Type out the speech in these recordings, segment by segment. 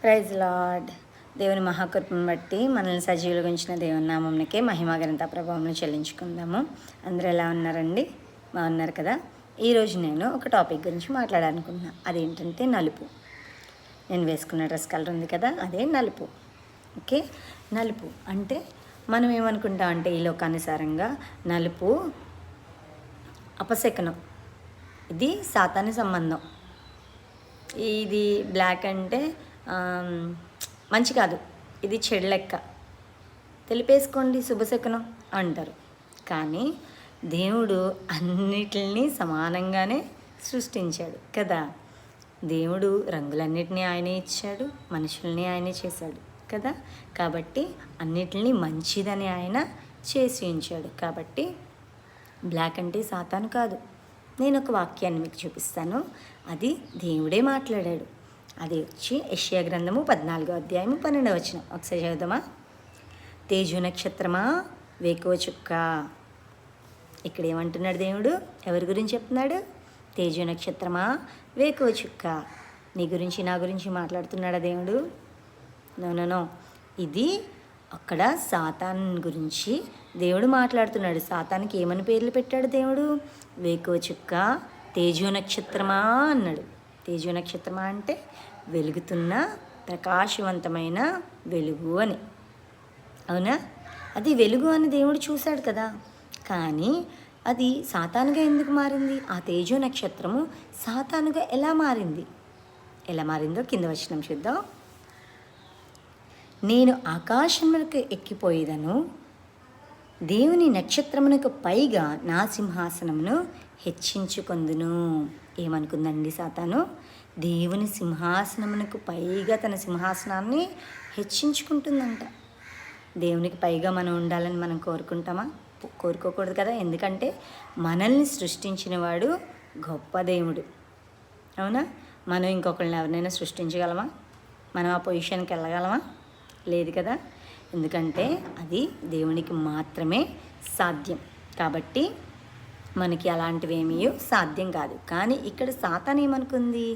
Praise lord. దేవుని మహాకృపను బట్టి మనల్ని సజీవులుగా ఉంచిన దేవుని నామంకే మహిమ ఘనత ప్రభావం చెల్లించుకుందాము. అందరూ ఎలా ఉన్నారండి? బాగున్నారు కదా? ఈరోజు నేను ఒక టాపిక్ గురించి మాట్లాడాలనుకుంటున్నా. అదేంటంటే నలుపు. నేను వేసుకున్న డ్రెస్ కలర్ ఉంది కదా, అదే నలుపు. ఓకే, నలుపు అంటే మనం ఏమనుకుంటాం అంటే ఈ లోకానుసారంగా నలుపు అపశకనం, ఇది సాతాను సంబంధం. ఇది బ్లాక్ అంటే మంచి కాదు, ఇది చెడు లెక్క, తెలిపేసుకోండి శుభశకునం అంటారు. కానీ దేవుడు అన్నిటిని సమానంగానే సృష్టించాడు కదా. దేవుడు రంగులన్నిటినీ ఆయనే ఇచ్చాడు, మనుషుల్ని ఆయనే చేశాడు కదా. కాబట్టి అన్నిటిని మంచిదని ఆయన చేసి ఉంచాడు. కాబట్టి బ్లాక్ అంటే సాతాను కాదు. నేను ఒక వాక్యాన్ని మీకు చూపిస్తాను, అది దేవుడే మాట్లాడాడు. అది వచ్చి యెషయా గ్రంథము 14వ అధ్యాయము 12వ వచనం. ఒకసారి చదువుదామా? తేజు నక్షత్రమా, వేకువ చుక్క. ఇక్కడ ఏమంటున్నాడు దేవుడు? ఎవరి గురించి చెప్తున్నాడు? తేజు నక్షత్రమా, వేకువ చుక్క. నీ గురించి నా గురించి మాట్లాడుతున్నాడా దేవుడు? నో. ఇది అక్కడ సాతాన్ గురించి దేవుడు మాట్లాడుతున్నాడు. సాతానికి ఏమని పేర్లు పెట్టాడు దేవుడు? వేకువ చుక్క, తేజో నక్షత్రమా అన్నాడు. తేజో నక్షత్రమా అంటే వెలుగుతున్న ప్రకాశవంతమైన వెలుగు అని. అవునా? అది వెలుగు అని దేవుడు చూశాడు కదా. కానీ అది సాతానుగా ఎందుకు మారింది? ఆ తేజో నక్షత్రము సాతానుగా ఎలా మారిందో కింద వచనం చూద్దాం. నేను ఆకాశమునకు ఎక్కిపోయేదను, దేవుని నక్షత్రమునకు పైగా నా సింహాసనమును హెచ్చించుకొందును. ఏమనుకుందండి సాతాను? దేవుని సింహాసనమునకు పైగా తన సింహాసనాన్ని హెచ్చించుకుంటుందంట. దేవునికి పైగా మనం ఉండాలని మనం కోరుకుంటామా? కోరుకోకూడదు కదా. ఎందుకంటే మనల్ని సృష్టించిన వాడు గొప్ప దేవుడు. అవునా? మనం ఇంకొకరిని ఎవరినైనా సృష్టించగలమా? మనం ఆ పొజిషన్కి వెళ్ళగలమా? లేదు కదా. ఎందుకంటే అది దేవునికి మాత్రమే సాధ్యం. కాబట్టి మనకి అలాంటివి ఏమీ సాధ్యం కాదు. కానీ ఇక్కడ సాతాను ఏమనుకుంది?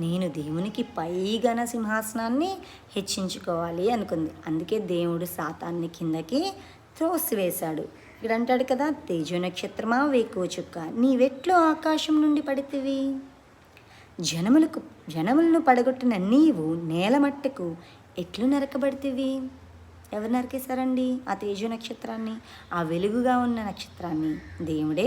నేను దేవునికి పైగా నా సింహాసనాన్ని హెచ్చించుకోవాలి అనుకుంది. అందుకే దేవుడు సాతాన్ని కిందకి త్రోసివేశాడు. ఇక్కడ అంటాడు కదా, తేజో నక్షత్రమా, వేకువ చుక్క, నీవెట్లు ఆకాశం నుండి పడితివి? జనములను పడగొట్టిన నీవు నేల మట్టకు ఎట్లు నరకబడితివి? ఎవరు నరికేశారండి ఆ తేజో నక్షత్రాన్ని? ఆ వెలుగుగా ఉన్న నక్షత్రాన్ని దేవుడే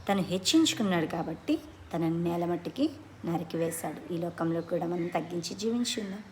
తను హెచ్చించుకున్నాడు. కాబట్టి తన నేల మట్టికి నరికివేశాడు. ఈ లోకంలో కూడా మనం తగ్గించి జీవించున్నాం.